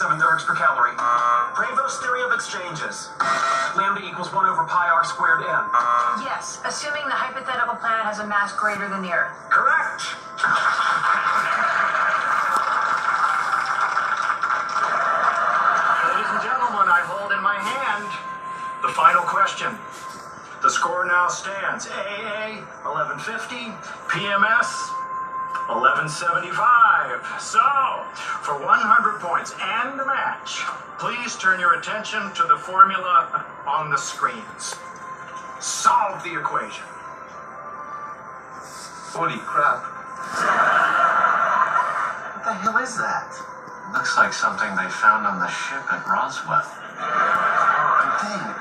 7 ergs per calorie. Prevost theory of exchanges. Lambda equals 1 over pi r squared n. Yes, assuming the hypothetical planet has a mass greater than the Earth. Correct! Ladies and gentlemen, I hold in my hand the final question. The score now stands AA 1150, PMS 1175. So, for 100 points and the match, please turn your attention to the formula on the screens. Solve the equation. Holy crap. What the hell is that? Looks like something they found on the ship at Roswell. I think.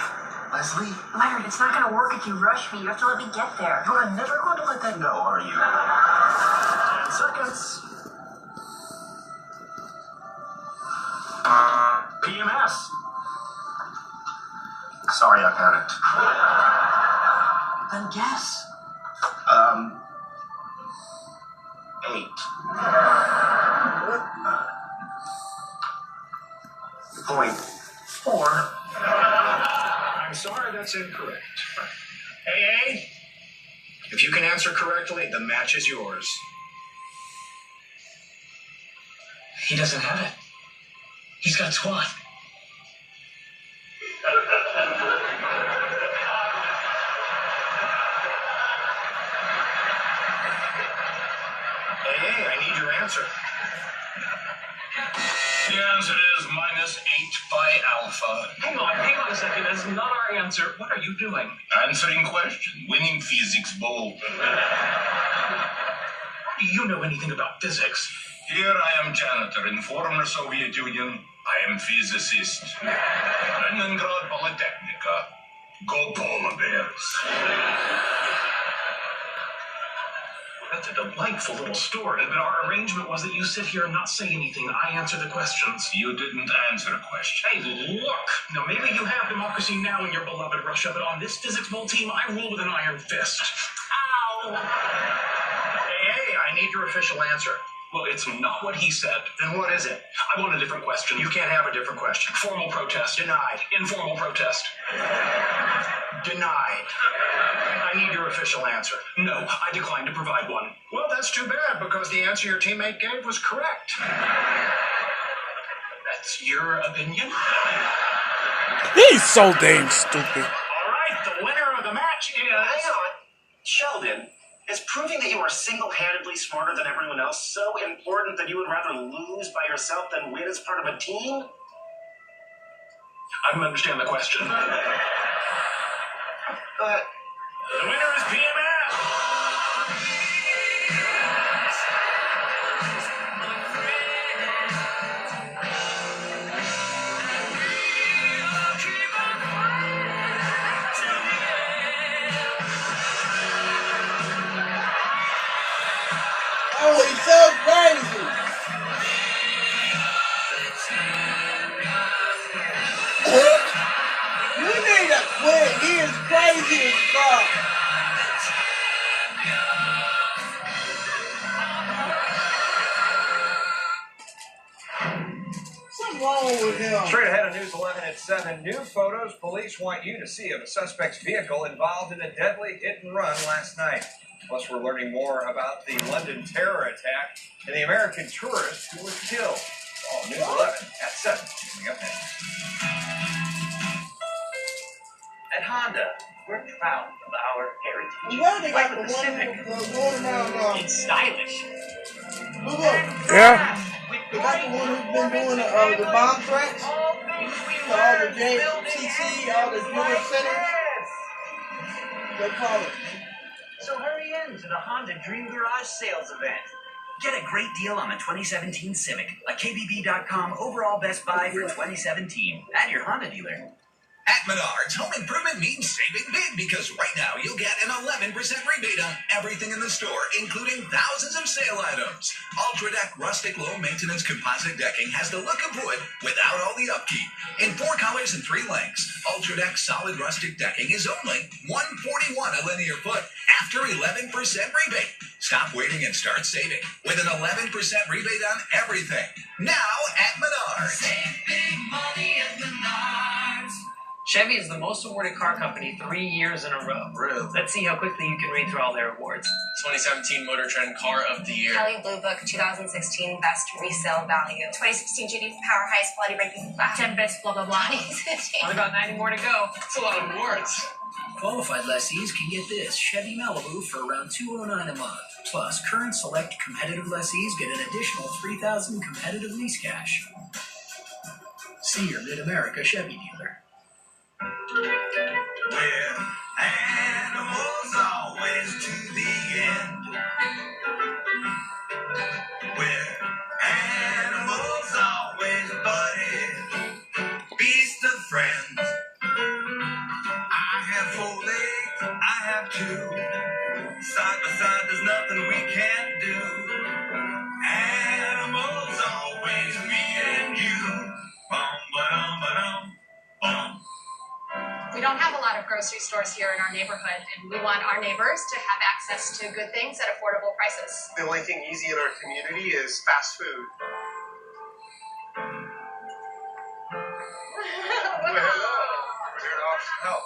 Leslie? Leonard, it's not going to work if you rush me. You have to let me get there. You are never going to let that go, are you? 10 seconds. PMS. Sorry, I panicked. Then guess. 8. 0.4. I'm sorry, that's incorrect. AA, if you can answer correctly, the match is yours. He doesn't have it. He's got SWAT. AA, I need your answer. The answer is -8 by alpha. Hang on a second. That's not our answer. What are you doing? Answering question. Winning physics bowl. Do you know anything about physics? Here I am janitor in former Soviet Union. I am physicist. Leningrad Polytechnica. Go polar bears. That's a delightful little story, but our arrangement was that you sit here and not say anything. I answer the questions. You didn't answer a question. Hey, look! Now, maybe you have democracy now in your beloved Russia, but on this physics bowl team, I rule with an iron fist. Ow! AA, I need your official answer. Well, it's not what he said. Then what is it? I want a different question. You can't have a different question. Formal protest. Denied. Informal protest. Denied. I need your official answer. No, I decline to provide one. Well, that's too bad, because the answer your teammate gave was correct. That's your opinion? He's so damn stupid. All right, the winner of the match is... Hang on. Sheldon, is proving that you are single-handedly smarter than everyone else so important that you would rather lose by yourself than win as part of a team? I don't understand the question. But... The winner is PMS! Oh, he's so crazy. You need to quit. He is crazy as fuck. What's wrong with him? Straight ahead on News 11 at 7. New photos police want you to see of a suspect's vehicle involved in a deadly hit-and-run last night. Plus, we're learning more about the London terror attack and the American tourist who was killed. All News 11 at 7. Coming up next. At Honda, we're proud of our heritage. Where they got Like the the Civic. one going around It's stylish. Look up. Yeah. With They got the one who's been doing the bomb threats. all things we So all the learned building JTC, all the engines newer like centers, this. they call it. So hurry in to the Honda Dream Garage sales event. Get a great deal on the 2017 Civic. A KBB.com overall best buy for 2017. At your Honda dealer. At Menards, home improvement means saving big because right now you'll get an 11% rebate on everything in the store, including thousands of sale items. Ultra Deck rustic low-maintenance composite decking has the look of wood without all the upkeep. In 4 colors and 3 lengths, Ultra Deck solid rustic decking is only $141 a linear foot after 11% rebate. Stop waiting and start saving with an 11% rebate on everything. Now at Menards. Save big money at Menards. Chevy is the most awarded car company 3 years in a row. Really? Let's see how quickly you can read through all their awards. 2017 Motor Trend Car of the Year. Kelly Blue Book 2016 Best Resale Value. 2016 GD Power Highest Quality Ranking Class. 10 Best blah blah blah. 2015. Only about 90 more to go. That's a lot of awards. Qualified lessees can get this Chevy Malibu for around $209 a month. Plus, current select competitive lessees get an additional $3,000 competitive lease cash. See your Mid-America Chevy dealer. Where animals always to the end. Where animals always buddy. Beast of friends. I have 4 legs, I have 2. Side by side, there's nothing we can't do. Animals always me and you. Bum, ba-dum, ba-dum, bum. We don't have a lot of grocery stores here in our neighborhood, and we want our neighbors to have access to good things at affordable prices. The only thing easy in our community is fast food. We're here to offer some help.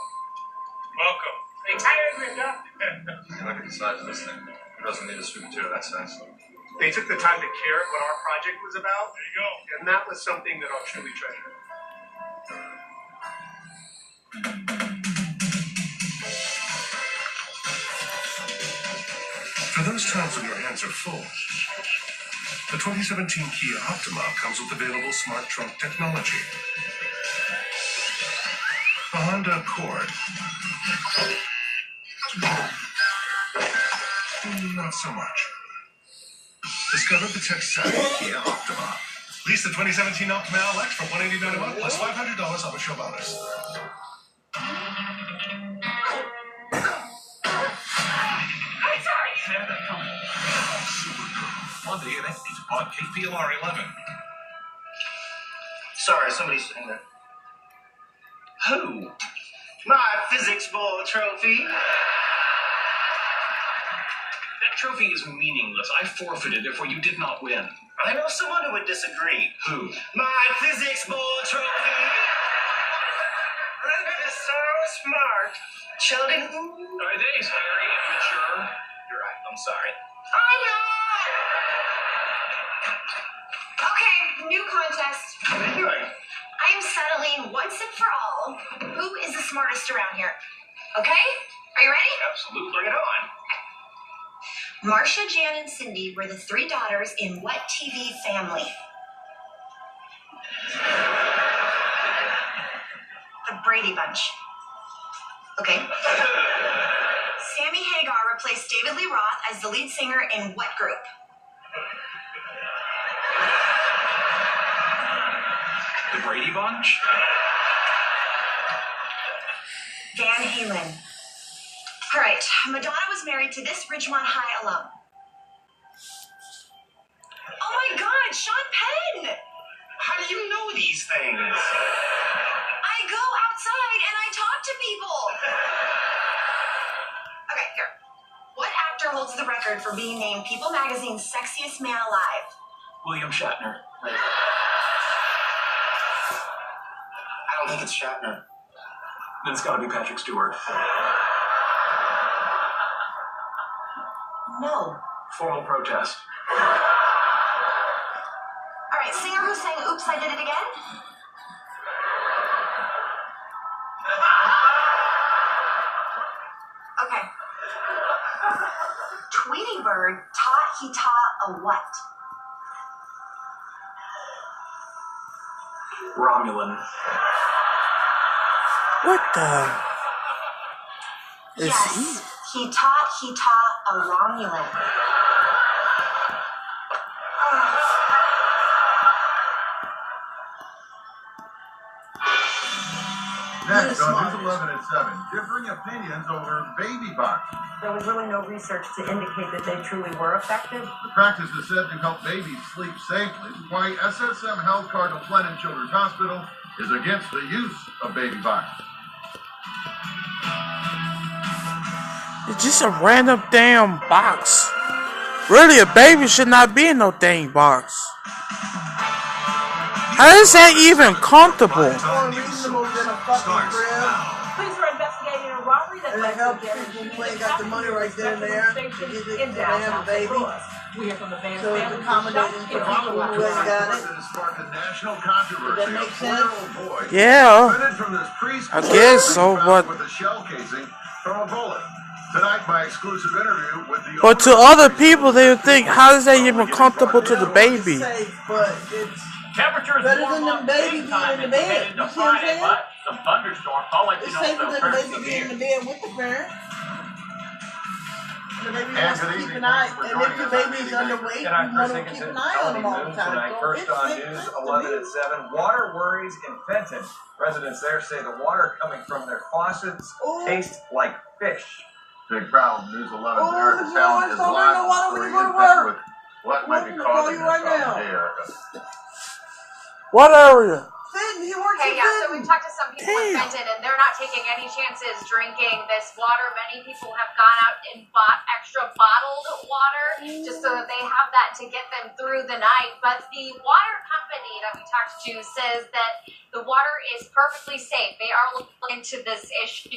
Welcome. Retired, Linda. Look at the size of this thing. It doesn't need a sweet potato that size. They took the time to care what our project was about, There you go. and that was something that I'll truly treasure. For those times when your hands are full, the 2017 Kia Optima comes with available smart trunk technology. The Honda Accord. Not so much. Discover the tech-savvy Kia Optima. Lease the 2017 Optima LX for $189 a month plus $500 off a show bonus. Monday at 8 on KPLR 11. Sorry, somebody's sitting there. Who? My physics ball trophy. That trophy is meaningless. I forfeited, therefore you did not win. I know someone who would disagree. Who? My physics ball trophy. Linda is so smart. Sheldon, Today's very immature. You're right. I'm sorry. I know. Okay, new contest. What are you doing? I am settling once and for all who is the smartest around here. Okay? Are you ready? Absolutely. Bring it on. Marcia, Jan, and Cindy were the 3 daughters in what TV family? The Brady Bunch. Okay. Sammy Hagar replaced David Lee Roth as the lead singer in what group? The Brady Bunch? Van Halen. All right, Madonna was married to this Ridgemont High alum. Oh my God, Sean Penn! How do you know these things? I go outside and I talk to people. Okay, here. What actor holds the record for being named People Magazine's sexiest man alive? William Shatner. I don't think it's Shatner. Then it's gotta be Patrick Stewart. No. Formal protest. All right, singer who sang Oops, I Did It Again? Okay. Tweety Bird taught he taught a what? Romulan. What the? Yes, he taught a Romulan. Next on News 11 at 7, differing opinions over baby boxes. There was really no research to indicate that they truly were effective. The practice is said to help babies sleep safely. Why SSM Health Cardinal Glennon Children's Hospital is against the use of baby boxes. It's just a random damn box. Really, a baby should not be in no dang box. How is that even comfortable? More reasonable than a fucking crib. Police are investigating a robbery that And it helps people who ain't got the money right then and there to get it to have a baby. We hear from the van So it's family. accommodating for people who ain't got it. That sparked a national controversy. Does that make A sense? 4-year-old boy Yeah. suspended from this preschool I guess so, found but with a shell casing from a bullet. Tonight, my exclusive interview with the but to other people, they would think, how is that even comfortable to the baby? It's safe, but it's Temperatures better warm than up the baby big being time in the as we head bed. into You see what I'm Friday, saying? but some thunderstorms. I'll let you It's know safer if than they'll the turn baby being in the bed with the parent. The baby wants to keep an eye, and if the baby's underweight, And I'm you want Chris to keep Higginson, an eye on Tony them all the Moon time. tonight. So First it on makes News sense to 11 me. at 7. Water worries in Fenton. Residents there say the water coming from their faucets tastes like fish. Big problem. News 11's Oh, Erica the Talon boys is don't live know why on we Korean go to Fenton work. with what might be I'm gonna call causing you this right problem. now. Hey, Erica. What area? Fenton, he works Hey, at yeah, so Fenton. we talked to some people in Damn. Fenton, and they're not taking any chances drinking this water. Many people have gone out and bought extra bottled water just so that they have that to get them through the night. But the water company that we talked to says that the water is perfectly safe. They are looking into this issue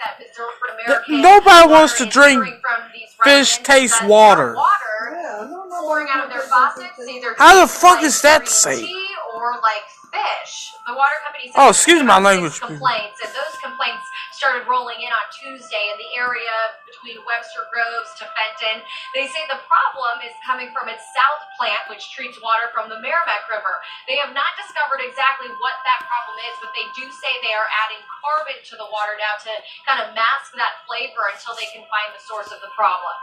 that American Nobody wants water to is drink hearing from these fish residents taste that water. their water Yeah, no, pouring out of their faucets either How the tastes fuck like is that green safe? tea or like fish. The water company said Oh, excuse my about 6 language, people. complaints, and those complaints started rolling in on Tuesday in the area between Webster Groves to Fenton. They say the problem is coming from its south plant, which treats water from the Merrimack River. They have not discovered exactly what that problem is, but they do say they are adding carbon to the water now to kind of mask that flavor until they can find the source of the problem.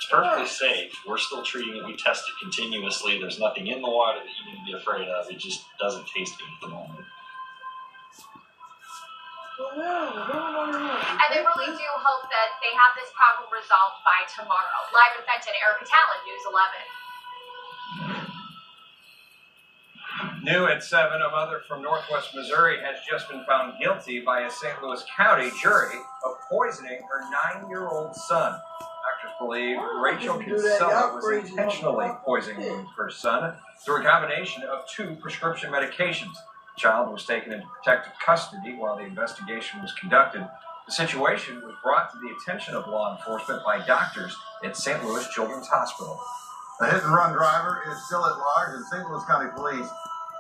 It's perfectly safe. We're still treating it. We test it continuously. There's nothing in the water that you need to be afraid of. It just doesn't taste good at the moment. And they really do hope that they have this problem resolved by tomorrow. Live in Fenton, Erica Talon, News 11. New at 7, a mother from Northwest Missouri has just been found guilty by a St. Louis County jury of poisoning her 9-year-old son. Doctors believe Rachel Kinsella was intentionally poisoning her son through a combination of 2 prescription medications. The child was taken into protective custody while the investigation was conducted. The situation was brought to the attention of law enforcement by doctors at St. Louis Children's Hospital. The hit-and-run driver is still at large, and St. Louis County Police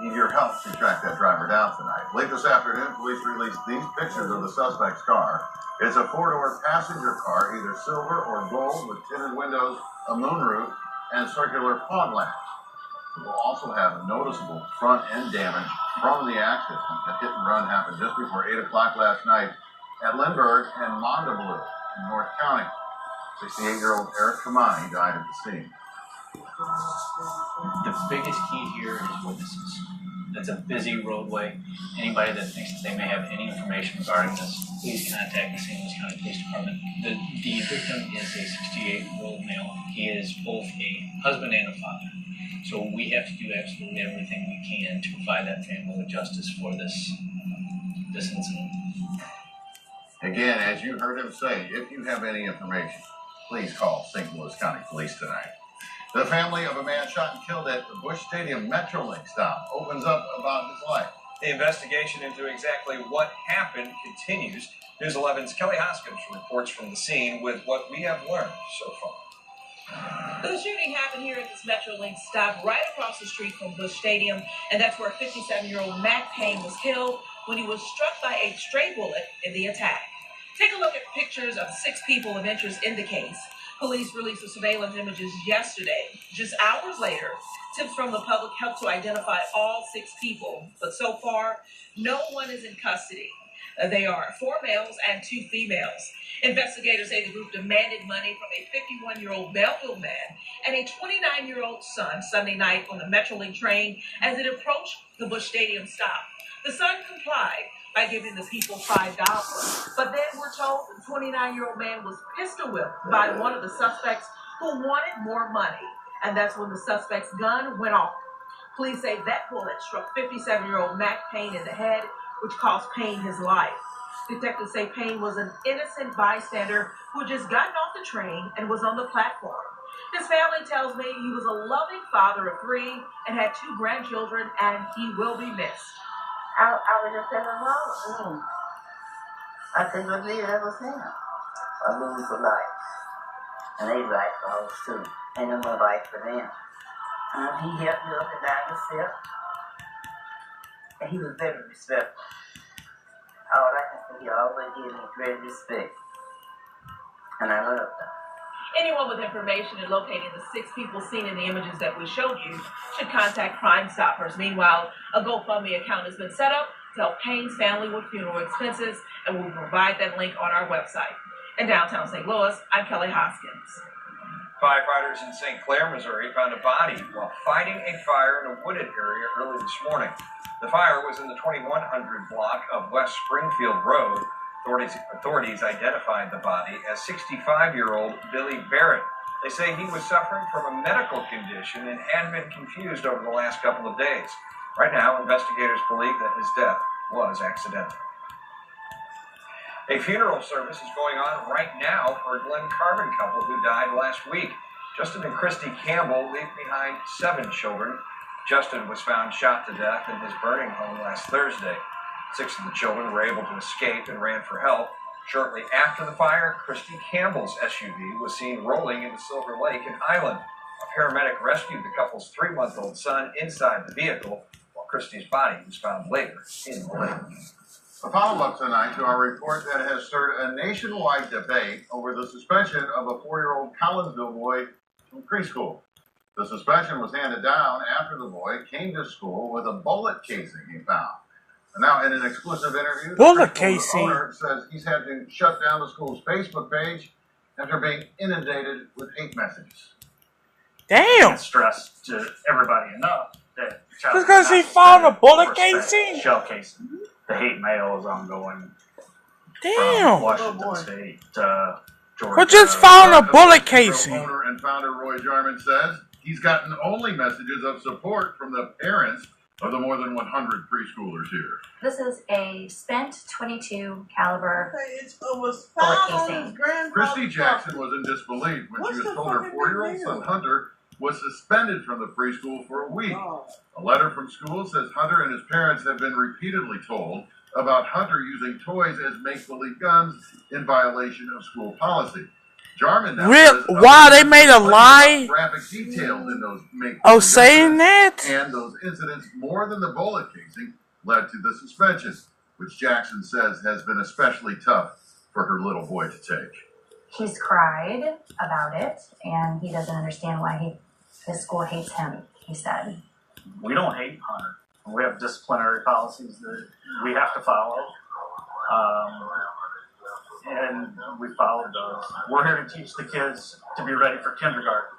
need your help to track that driver down tonight. Late this afternoon, police released these pictures of the suspect's car. It's a 4-door passenger car, either silver or gold, with tinted windows, a moonroof, and circular fog lamps. It will also have noticeable front-end damage from the accident. The hit-and-run happened just before 8 o'clock last night at Lindbergh and Mondablu in North County. 68-year-old Eric Kamani died at the scene. The biggest key here is witnesses. It's a busy roadway. Anybody that thinks that they may have any information regarding this, please contact the St. Louis County Police Department. The victim is a 68-year-old male. He is both a husband and a father. So we have to do absolutely everything we can to provide that family with justice for this incident. Again, as you heard him say, if you have any information, please call St. Louis County Police tonight. The family of a man shot and killed at the Busch Stadium Metrolink stop opens up about his life. The investigation into exactly what happened continues. News 11's Kelly Hoskins reports from the scene with what we have learned so far. The shooting happened here at this Metrolink stop right across the street from Busch Stadium, and that's where 57-year-old Mac Payne was killed when he was struck by a stray bullet in the attack. Take a look at pictures of 6 people of interest in the case. Police released the surveillance images yesterday. Just hours later, tips from the public helped to identify all 6 people, but so far, no one is in custody. They are 4 males and 2 females. Investigators say the group demanded money from a 51-year-old Belleville man and a 29-year-old son Sunday night on the Metrolink train as it approached the Busch Stadium stop. The son complied by giving the people $5, but then we're told the 29-year-old man was pistol whipped by one of the suspects who wanted more money, and that's when the suspect's gun went off. Police say that bullet struck 57-year-old Mac Payne in the head, which cost Payne his life. Detectives say Payne was an innocent bystander who had just gotten off the train and was on the platform. His family tells me he was a loving father of 3 and had 2 grandchildren, and he will be missed. I was just in the room. I couldn't believe that was him. I lose for life. And they life for us too. And then my life for them. He helped me up and down the step. And he was very respectful. All I can say, he always gave me great respect. And I loved him. Anyone with information in locating the 6 people seen in the images that we showed you should contact Crime Stoppers. Meanwhile, a GoFundMe account has been set up to help Payne's family with funeral expenses, and we'll provide that link on our website. In downtown St. Louis, I'm Kelly Hoskins. Firefighters in St. Clair, Missouri found a body while fighting a fire in a wooded area early this morning. The fire was in the 2100 block of West Springfield Road. Authorities identified the body as 65-year-old Billy Barrett. They say he was suffering from a medical condition and had been confused over the last couple of days. Right now, investigators believe that his death was accidental. A funeral service is going on right now for a Glen Carbon couple who died last week. Justin and Christy Campbell leave behind 7 children. Justin was found shot to death in his burning home last Thursday. 6 of the children were able to escape and ran for help. Shortly after the fire, Christy Campbell's SUV was seen rolling into Silver Lake in Highland. A paramedic rescued the couple's 3-month-old son inside the vehicle, while Christy's body was found later in the lake. A follow-up tonight to our report that has stirred a nationwide debate over the suspension of a 4-year-old Collinsville boy from preschool. The suspension was handed down after the boy came to school with a bullet casing he found. And now, in an exclusive interview, bullet the casing owner says he's had to shut down the school's Facebook page after being inundated with hate messages. Damn! Stress to everybody enough that Just because he found a bullet casing? Shell casing. The hate mail is ongoing. Damn! From Washington State, Georgia. Who just found a bullet casing? Owner and founder Roy Jarman says he's gotten only messages of support from the parents of the more than 100 preschoolers here. This is a spent .22 caliber It was bullet found on casing. his grandfather's Christy Jackson was in disbelief when she was told her 4-year-old son Hunter was suspended from the preschool for a week. A letter from school says Hunter and his parents have been repeatedly told about Hunter using toys as make-believe guns in violation of school policy. Jarman now says wow, they made a lie? Graphic details in those make-believe Oh, saying that? And those incidents, more than the bullet casing, led to the suspension, which Jackson says has been especially tough for her little boy to take. He's cried about it, and he doesn't understand why his school hates him, he said. We don't hate Hunter. We have disciplinary policies that we have to follow. And we followed those. We're here to teach the kids to be ready for kindergarten.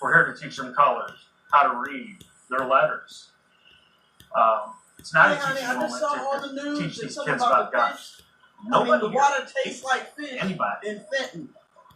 We're here to teach them colors, how to read, their letters. It's not a teaching moment to teach these kids about guns. Nobody the water tastes like fish and fentanyl.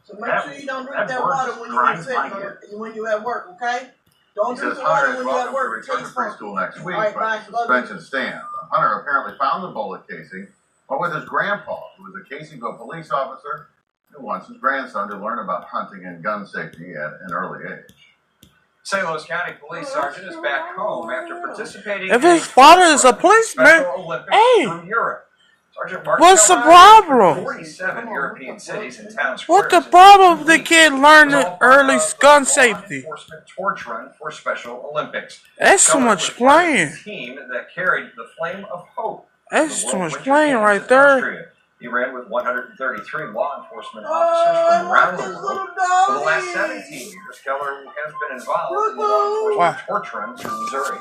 So make sure you don't drink that water when you're when you're at work, okay? Don't drink the water when you're at work. Return to preschool next week, but suspension stands. Hunter apparently found the bullet casing, but with his grandpa, who was a Caseyville police officer, who wants his grandson to learn about hunting and gun safety at an early age. St. Louis County Police Sergeant is back home after participating If his father is a policeman, hey, through Europe. Sergeant Mark what's the problem? 47 European cities and towns. What the problem if the kid learning early gun safety? Enforcement torch run for Special Olympics. That's too much playing. Team that carried the flame of hope. That's too much playing right there. He ran with 133 law enforcement officers from around the world. For the last 17 years, Keller has been involved in the law enforcement torch run through Missouri.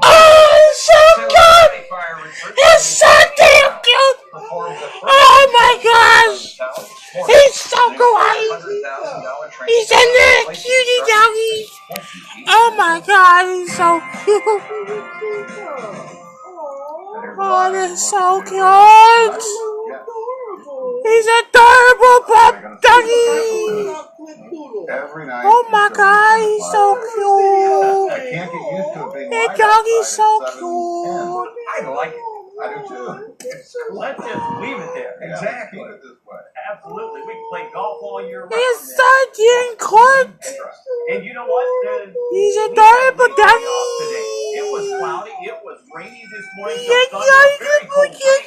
Oh, it's so good! It's so damn cute! Oh my gosh! He's so good! He's a little cutie doggy! Oh my god, he's so cute! Oh, that's so cute! He's adorable, pup doggy! Oh my god, he's so cute! I can't get used to it being that doggy's so cute! I like it. I do too. Let's just leave it there. Exactly. Absolutely. We can play golf all year round. His son in court. And you know what? He's adorable, Daddy. It was cloudy. It was rainy this morning. Yeah, So very cold rain.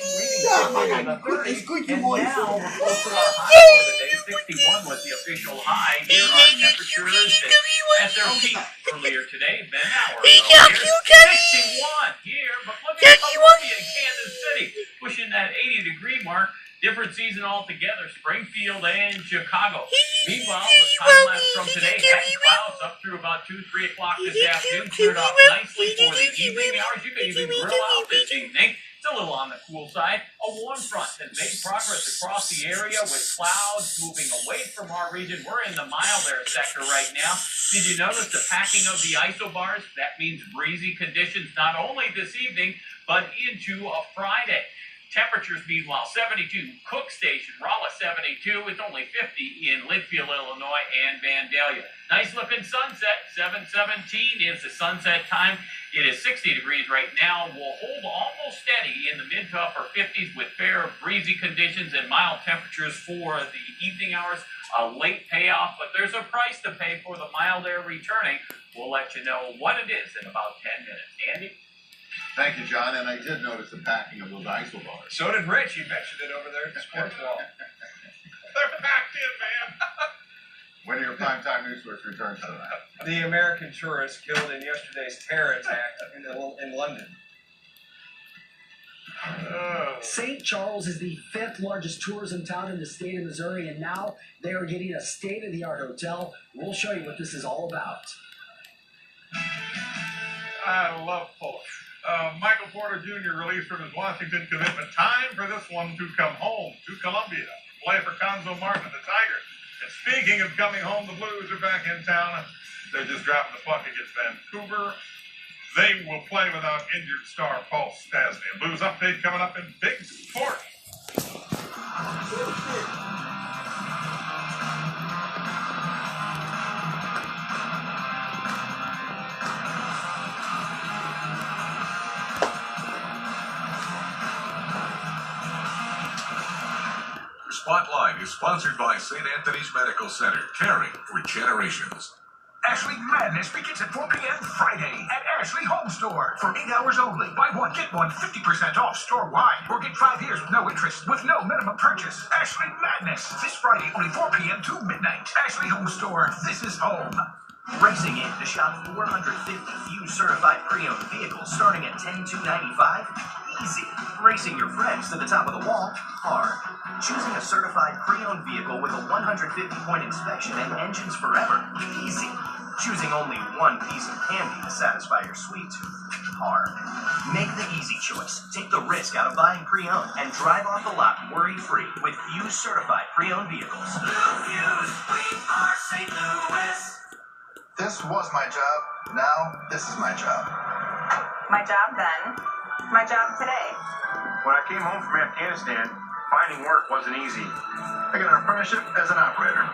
And now, we're close to our high for the day. 61 was the official high. Here are temperatures at their peak earlier today. Then hour ago. 61 here, but look at Columbia and Kansas City pushing that 80-degree mark. Different season altogether, Springfield and Chicago. Meanwhile, the time lapse from today had clouds up through about 2, 3 o'clock this afternoon. Cleared off nicely for the evening hours. You can even grill out this evening. It's a little on the cool side. A warm front has made progress across the area with clouds moving away from our region. We're in the milder sector right now. Did you notice the packing of the isobars? That means breezy conditions not only this evening, but into a Friday. Temperatures, meanwhile, 72. Cook Station, Rolla 72. It's only 50 in Litchfield, Illinois, and Vandalia. Nice looking sunset. 7:17 is the sunset time. It is 60 degrees right now. We'll hold almost steady in the mid to upper 50s with fair breezy conditions and mild temperatures for the evening hours. A late payoff, but there's a price to pay for the mild air returning. We'll let you know what it is in about 10 minutes. Andy? Thank you, John. And I did notice the packing of those isobars. So did Rich. He mentioned it over there at the sports wall. They're packed in, man. When are your primetime news source returns tonight? The American tourist killed in yesterday's terror attack in London. St. Charles is the 5th largest tourism town in the state of Missouri, and now they are getting a state-of-the-art hotel. We'll show you what this is all about. I love Polish. Michael Porter Jr. released from his Washington commitment. Time for this one to come home to Columbia. Play for Conzo Martin and the Tigers. And speaking of coming home, the Blues are back in town. They're just dropping the puck against Vancouver. They will play without injured star Paul Stastny. A Blues update coming up in Big Sport. Spotlight is sponsored by St. Anthony's Medical Center, caring for generations. Ashley Madness begins at 4 p.m. Friday at Ashley Home Store. For 8 hours only. Buy one, get one 50% off store-wide. Or get 5 years with no interest, with no minimum purchase. Ashley Madness. This Friday, only 4 p.m. to midnight. Ashley Home Store. This is home. Racing in to shop 450 used certified pre-owned vehicles starting at $10,295? Easy. Racing your friends to the top of the wall? Hard. Choosing a certified pre-owned vehicle with a 150-point inspection and engines forever? Easy. Choosing only one piece of candy to satisfy your sweet tooth? Hard. Make the easy choice. Take the risk out of buying pre-owned and drive off the lot worry-free with used certified pre-owned vehicles. Blue Fuse, we are St. Louis. This was my job. Now, this is my job. My job then. My job today. When I came home from Afghanistan, finding work wasn't easy. I got an apprenticeship as an operator.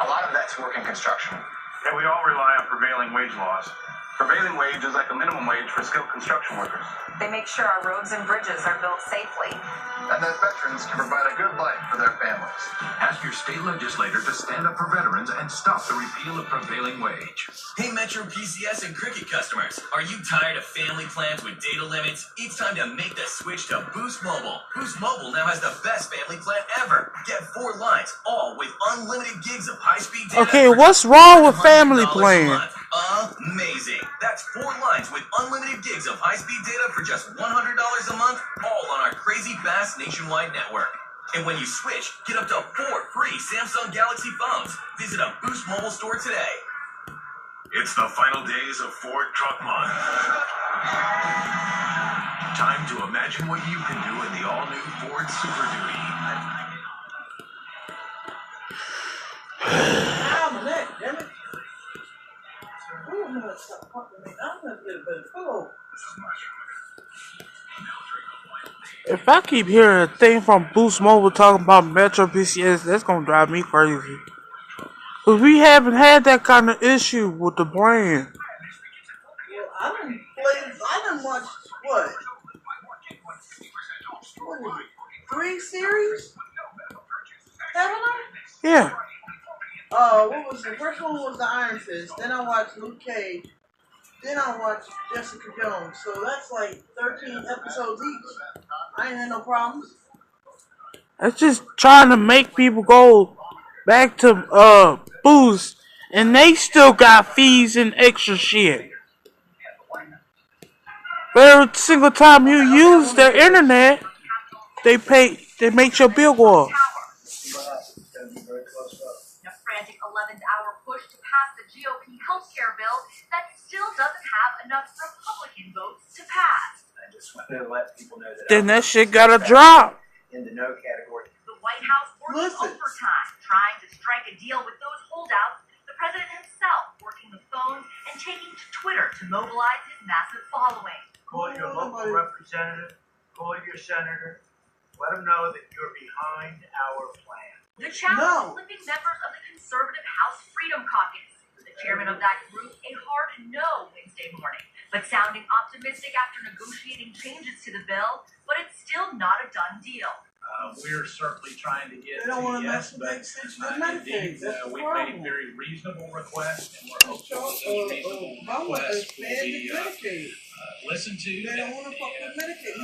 A lot of that's work in construction. And we all rely on prevailing wage laws. Prevailing wage is like a minimum wage for skilled construction workers. They make sure our roads and bridges are built safely. And that veterans can provide a good life for their families. Ask your state legislator to stand up for veterans and stop the repeal of prevailing wage. Hey Metro PCS and Cricket customers, are you tired of family plans with data limits? It's time to make the switch to Boost Mobile. Boost Mobile now has the best family plan ever. Get 4 lines, all with unlimited gigs of high-speed data. Okay, what's wrong with family plan? Amazing. That's 4 lines with unlimited gigs of high-speed data for just $100 a month, all on our crazy fast nationwide network. And when you switch, get up to 4 free Samsung Galaxy phones. Visit a Boost Mobile store today. It's the final days of Ford Truck Month. Time to imagine what you can do in the all-new Ford Super Duty. Ow, my neck, damn it. Ooh, I'm gonna stop fucking me. I'm gonna get a better pillow. If I keep hearing a thing from Boost Mobile talking about Metro PCS, that's gonna drive me crazy. Cause we haven't had that kind of issue with the brand. Well, I done watch what? what is it, 3 series? Haven't I? Yeah. What was the first one was the Iron Fist. Then I watched Luke Cage. Then I watched Jessica Jones. So that's like 13 episodes each. I ain't had no problems. That's just trying to make people go back to Boost, and they still got fees and extra shit. But every single time you use their internet, they make your bill go up. A frantic 11th hour push to pass the GOP healthcare bill that still doesn't have enough Republican votes to pass. I just wanted to let people know that. Then that shit gotta drop. In the no category. The White House working overtime, trying to strike a deal with those holdouts. The president himself working the phones and taking to Twitter to mobilize his massive following. Call your local representative, call your senator, let them know that you're behind our plan. The challenge flipping members of the conservative House Freedom Caucus. The chairman of that group, a hard no Wednesday morning, but sounding optimistic after negotiating changes to the bill, but it's still not a done deal. We're certainly trying to get They don't want to yes, mess with but the extension of Medicaid. indeed, That's the we've problem. made very reasonable requests, and we're hopeful that those reasonable Obama requests will expanded be Medicaid. listened to. They don't want to fuck with Medicaid.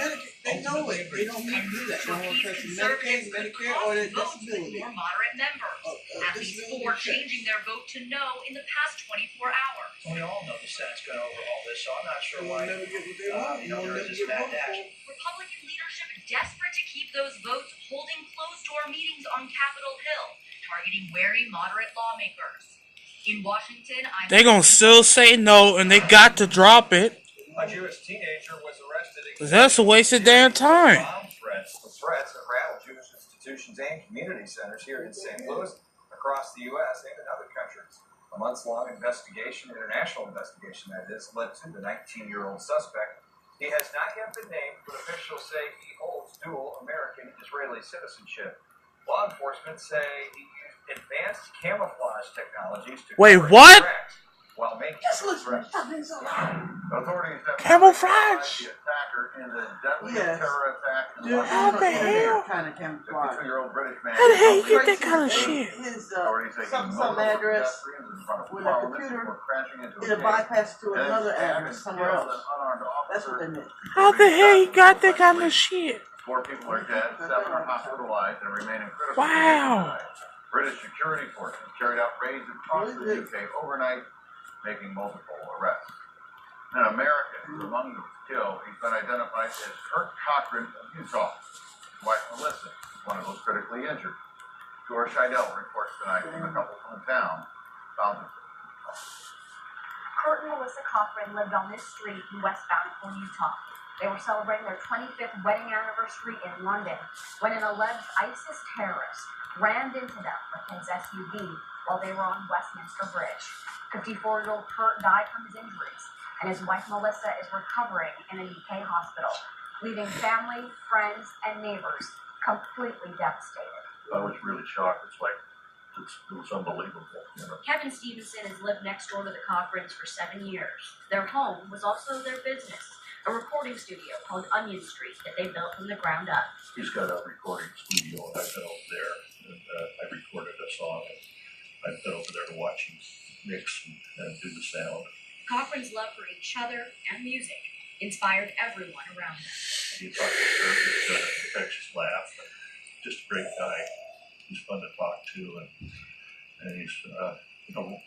They know it. They don't need to do that. They don't want to touch Medicaid, Medicare, or their disability. More moderate members, at least 4 changing their vote to no in the past 24 hours. We all know the Senate's going to overhaul this, so I'm not sure why They'll never get what they want. there is this bad action. Republican leadership desperate to keep those votes holding closed-door meetings on Capitol Hill, targeting wary moderate lawmakers. In Washington, They gonna still say no, and they got to drop it. A Jewish teenager was arrested. Cause that's a waste of damn time. Bomb threats that rattled Jewish institutions and community centers here in St. Louis, across the U.S. and in other countries. A months-long investigation, international investigation that is, led to the 19-year-old suspect. He has not yet been named, but officials say he holds dual American-Israeli citizenship. Law enforcement say he used advanced camouflage technologies to Wait, cover his what? tracks while making threats. Authorities have Camouflage? the attacker in the deadly Yes. terror attack in How the hell? Kind of camouflage. 52-year-old British man. How the hell you get that kind of shit? His Authorities say he some motored address pedestrians in front of with a Parliament computer. before crashing into a It'll gate. bypass to Then another stabbed address and somewhere killed else. an unarmed That's what officer. they meant. How the hell you got that kind of shit? 4 people are dead, 7 are hospitalized, and remain in critical Wow. condition tonight. British security forces carried out raids across the UK overnight, making multiple arrests. An American who's among those killed, he's been identified as Kurt Cochran of Utah. His wife Melissa is one of those critically injured. Dora Scheidel reports tonight from the couple's hometown, Fountain. Kurt and Melissa Cochran lived on this street in West Bountiful, Utah. They were celebrating their 25th wedding anniversary in London when an alleged ISIS terrorist rammed into them with his SUV while they were on Westminster Bridge. 54-year-old Kurt died from his injuries, and his wife Melissa is recovering in a UK hospital, leaving family, friends, and neighbors completely devastated. I was really shocked. It was unbelievable. You know? Kevin Stevenson has lived next door to the Cochrans for 7 years. Their home was also their business, a recording studio called Onion Street that they built from the ground up. He's got a recording studio, and I've been over there, and I recorded a song, and I've been over there to watch him mix and do the sound. Cochran's love for each other and music inspired everyone around them. He talked to her, he's got an infectious laugh, and just a great guy. He's fun to talk to, and he's a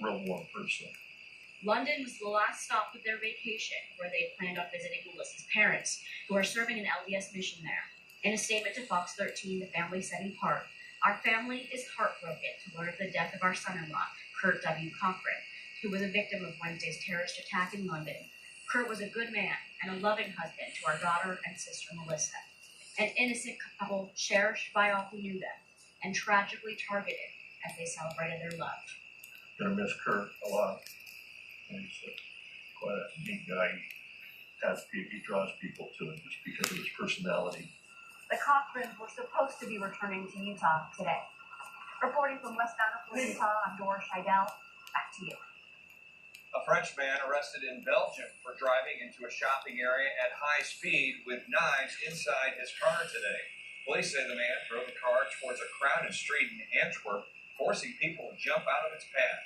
real warm person. London was the last stop of their vacation, where they planned on visiting Melissa's parents, who are serving an LDS mission there. In a statement to Fox 13, the family said in part, "Our family is heartbroken to learn of the death of our son-in-law, Kurt W. Cochran, who was a victim of Wednesday's terrorist attack in London. Kurt was a good man and a loving husband to our daughter and sister Melissa, an innocent couple cherished by all who knew them, and tragically targeted as they celebrated their love." Gonna miss Kurt a lot. He's quite a neat guy. He draws people to him just because of his personality. The Cochrans were supposed to be returning to Utah today. Reporting from West Bountiful, Utah, I'm Dora Scheidel. Back to you. A French man arrested in Belgium for driving into a shopping area at high speed with knives inside his car today. Police say the man drove the car towards a crowded street in Antwerp, forcing people to jump out of its path.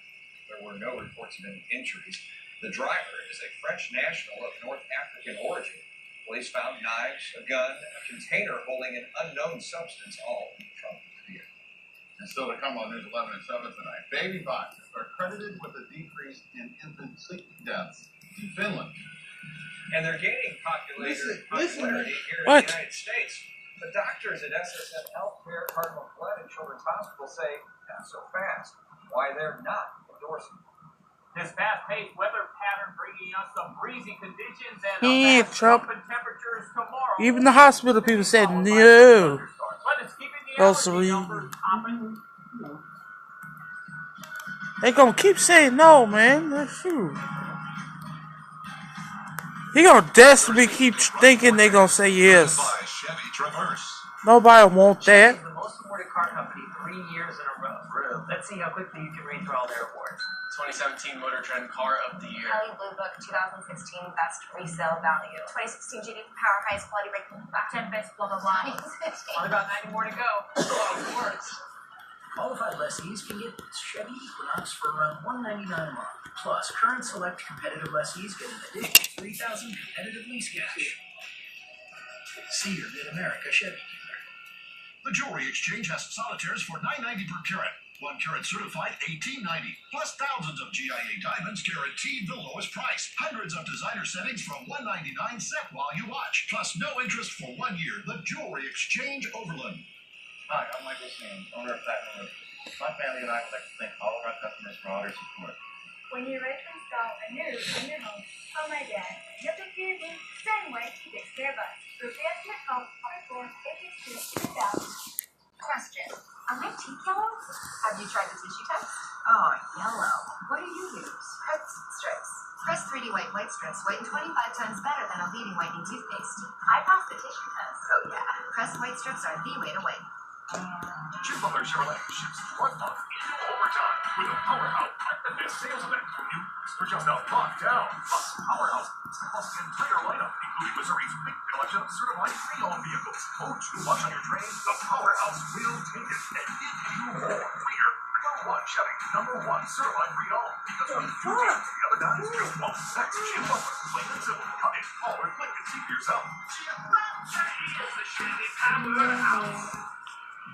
There were no reports of any injuries. The driver is a French national of North African origin. Police found knives, a gun, a container holding an unknown substance, all in the trunk of the vehicle. And still to come on News 11 and 7 tonight, baby boxes are credited with a decrease in infant deaths in Finland. And they're gaining popularity here in What? the United States. The doctors at SSM Healthcare, Cardinal Glen, and Children's Hospital say not so fast. Why they're not endorsing it. This fast-paced weather pattern bringing us some breezy conditions and Yeah, Trump. temperatures tomorrow. Even the hospital people said no. But it's keeping the Those allergy three. numbers popping. They gonna keep saying no, man. That's true. He gonna desperately keep thinking they gonna say yes. Chevy Traverse. Nobody want that. The most awarded car company 3 years in a row. Let's see how quickly you can read through all their awards. 2017 Motor Trend Car of the Year. Kelley Blue Book 2016 Best Resale Value. 2016 GD Power Highest Quality Brake. Top 10 Best blah blah blah. Only about 90 more to go. Works. Qualified lessees can get Chevy Equinox for around $199 a month. Plus, current select competitive lessees get an additional $3,000 competitive lease cash. See your Mid-America Chevy dealer. The Jewelry Exchange has solitaires for $9.90 per carat. 1 carat certified $18.90. Plus thousands of GIA diamonds guaranteed the lowest price. Hundreds of designer settings from $199 set while you watch. Plus no interest for 1 year. The Jewelry Exchange Overland. Hi, I'm Michael Sands, owner of Platinum Roofing. My family and I would like to thank all of our customers for all their support. When you're ready to install a new roof in your home, call my dad. He'll take care of you the same way he takes care of us. Roof estimate, call 44862 2000. Question. Are my teeth yellow? Have you tried the tissue test? Oh, yellow. What do you use? Crest strips. Crest 3D white strips whiten 25 times better than a leading whitening toothpaste. I passed the tissue test. Oh yeah. Crest white strips are the way to whiten. Chip Butler Chevrolet ships 1 month into overtime with a powerhouse breakfast sales event. New for just a $1 down. Plus, Powerhouse plus the entire lineup, including Missouri's big collection of certified pre-owned vehicles. Hold too much on your train, the Powerhouse will take it and give you more. We're #1 Chevy, #1 certified pre-owned. Because when you do the other guys just won't. That's Chip Butler. Plain and simple. Come in, call or click and see for yourself. Chip Butler is the Chevy Powerhouse.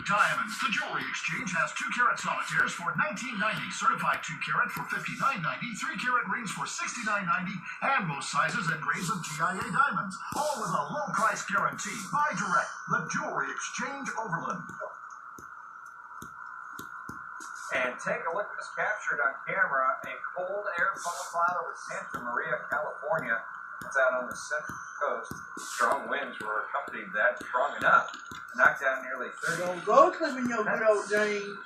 Diamonds. The Jewelry Exchange has 2 carat solitaires for $19.90, certified 2 carat for $59.90, 3 carat rings for $69.90, and most sizes and grades of GIA diamonds, all with a low price guarantee. Buy direct. The Jewelry Exchange Overland. And take a look at this captured on camera. A cold air funnel cloud over Santa Maria, California. It's out on the central coast. Strong winds were accompanied that strong enough to knock down nearly 30. Don't go swimming your good old James.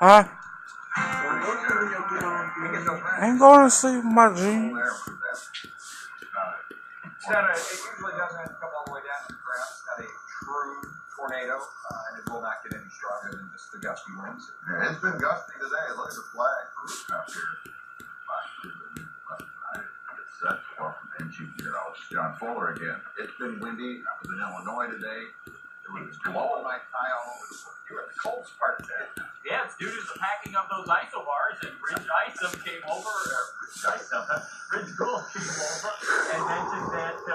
Huh? Don't go swimming your good old James. I ain't going to sleep in my dream. It usually doesn't come all the way down to the ground. It's not a true tornado, and it will not get any stronger than just the gusty winds. Yeah, it's been gusty today. Look at the flag for rooftop here. Set off from NG here. John Fuller again. It's been windy. I was in Illinois today. It was blowing my tie all over the place. You were in the cold part there. Yeah, it's due to the packing of those isobars, and Rich Isom came over, Rich Gould came over and mentioned that we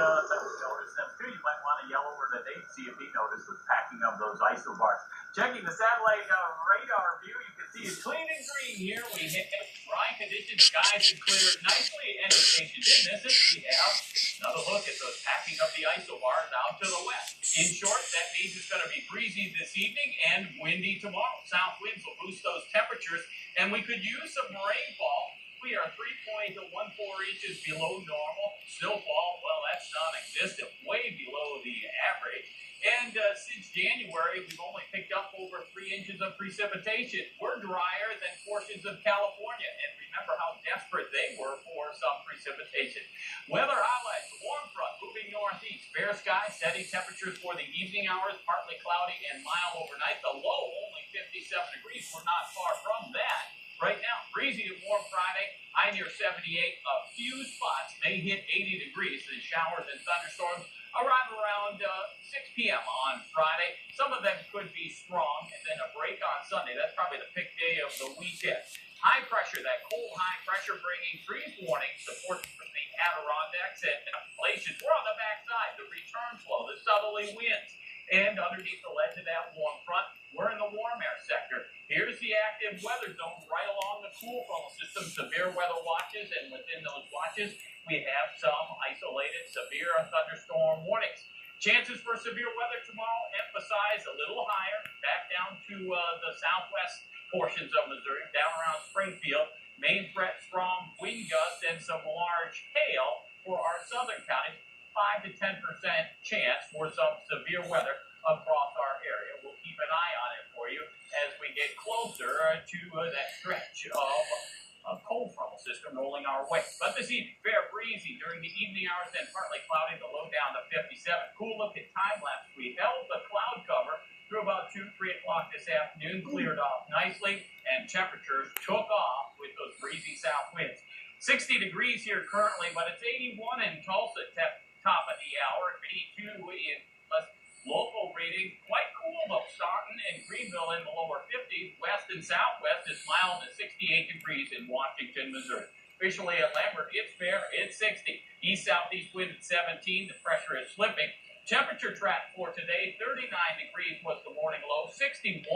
noticed them too. You might want to yell over to Nate, see if he noticed the packing of those isobars. Checking the satellite radar view, you can see it's clean and green here. We hit dry conditions, skies have cleared nicely, and in case you did miss it, we have another look at those packing of the isobars out to the west. In short, that means it's going to be breezy this evening and windy tomorrow. South winds will boost those temperatures, and we could use some rainfall. We are 3.14 inches below normal. Snowfall, well, that's non-existent, way below the average. And since January, we've only picked up over 3 inches of precipitation. We're drier than portions of California. And remember how desperate they were for some precipitation. Weather highlights, warm front moving northeast. Fair skies, steady temperatures for the evening hours, partly cloudy and mild overnight. The low only 57 degrees. We're not far from that. Right now, breezy to warm Friday, high near 78. A few spots may hit 80 degrees. The showers and thunderstorms arrive around 6 p.m. on Friday. Some of them could be strong, and then a break on Sunday. That's probably the pick day of the weekend. High pressure, that cold high pressure bringing freeze warnings, support from the Adirondacks and Appalachians. We're on the backside, the return flow, the southerly winds. And underneath the ledge of that warm front, we're in the warm air sector. Here's the active weather zone right along the cool frontal system, severe weather watches, and within those watches, we have some isolated severe thunderstorm warnings. Chances for severe weather tomorrow emphasize a little higher, back down to the southwest portions of Missouri, down around Springfield. Main threat, strong wind gusts and some large hail for our southern counties. 5 to 10% chance for some severe weather across our area. We'll keep an eye on it for you as we get closer to that stretch of cold frontal system rolling our way. But this evening, fair breezy during the evening hours, then partly cloudy, the low down to 57. Cool look at time lapse. We held the cloud cover through about 2, 3 o'clock this afternoon, cleared off nicely, and temperatures took off with those breezy south winds. 60 degrees here currently, but it's 81 in Tulsa at top of the hour, 82 in local reading. Quite cool though, Staunton and Greenville in the lower 50s. West and southwest is mild at 68 degrees in Washington, Missouri. Officially at Lambert, it's fair, it's 60. East-southeast wind at 17, the pressure is slipping. Temperature track for today, 39 degrees was the morning low, 61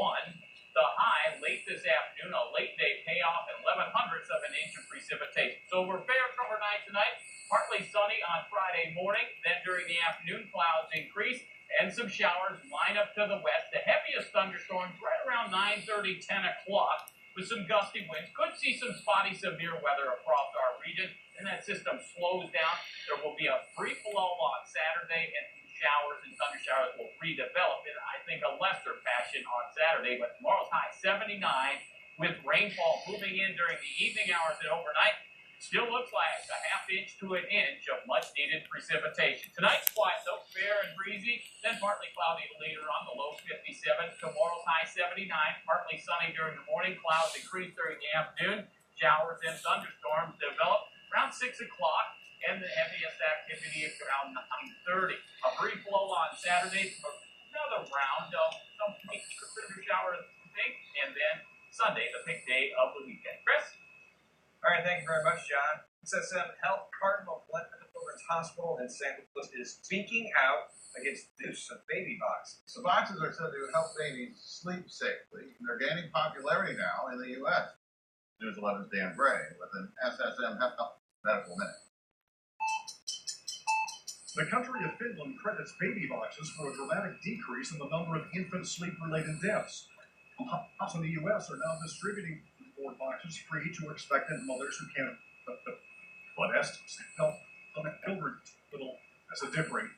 the high late this afternoon, a late day payoff at 11/100 of an inch of precipitation. So we're fair overnight tonight. Partly sunny on Friday morning, then during the afternoon, clouds increase and some showers line up to the west. The heaviest thunderstorms right around 9:30, 10 o'clock with some gusty winds. Could see some spotty severe weather across our region, and that system slows down. There will be a brief lull on Saturday, and showers and thunder showers will redevelop in, I think, a lesser fashion on Saturday. But tomorrow's high 79 with rainfall moving in during the evening hours and overnight. Still looks like a ½ inch to an inch of much-needed precipitation. Tonight's quiet, though, fair and breezy, then partly cloudy later on, the low 57. Tomorrow's high 79, partly sunny during the morning, clouds increase during the afternoon, showers and thunderstorms develop around 6 o'clock, and the heaviest activity is around 9:30. A brief lull on Saturday, another round of some thunder showers, I think, and then Sunday, the big day of the weekend. Chris? All right, thank you very much, John. SSM Health Cardinal Children's Hospital in St. Louis is speaking out against the use of baby boxes. The boxes are said to help babies sleep safely, and they're gaining popularity now in the U.S. News 11's Dan Bray with an SSM Health Medical Minute. The country of Finland credits baby boxes for a dramatic decrease in the number of infant sleep-related deaths. Hospitals in the U.S. are now distributing boxes free to expectant mothers who can't. But Estes Health Children's Hospital as a differing.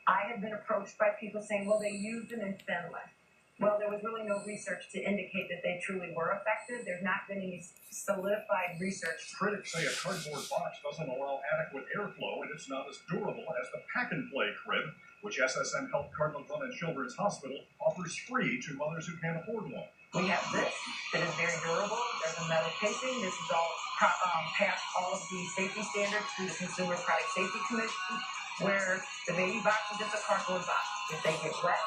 I have been approached by people saying, well, they used them in Finland. Well, there was really no research to indicate that they truly were effective. There's not been any solidified research. Critics say a cardboard box doesn't allow adequate airflow, and it's not as durable as the pack-and-play crib, which SSM Health Cardinal and Children's Hospital offers free to mothers who can't afford one. We have this that is very durable. There's a metal casing. This is all passed all of the safety standards through the Consumer Product Safety Commission, where the baby box is just a cardboard box. If they get wet,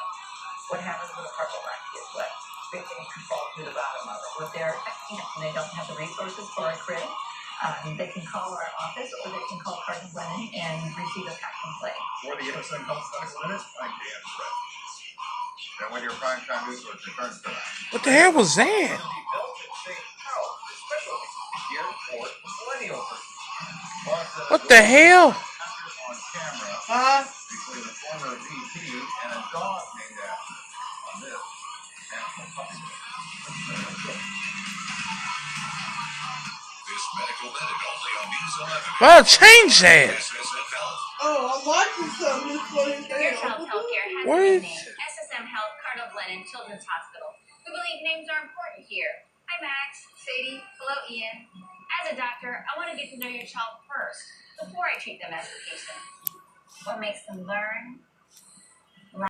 what happens when a cardboard box gets wet? Big things can fall through the bottom of it. If they're and they don't have the resources for a crib, they can call our office or they can call Cardinal Glennon and receive a pack and play. For the SSM Health Medical Minute, I'm Dan Fred. And when your primetime news source returns to that. What the hell was that? What the hell? On camera between the former VP and a dog named after on this National Puppy Day. This medical minute only on News 11. Well, change that. Oh, I'm watching something. This funny thing. Your child's healthcare has What? a name. SSM Health Cardinal Glennon Children's Hospital. We believe names are important here. Hi, Max. Sadie. Hello, Ian. As a doctor, I want to get to know your child first before I treat them as a patient. What makes them learn,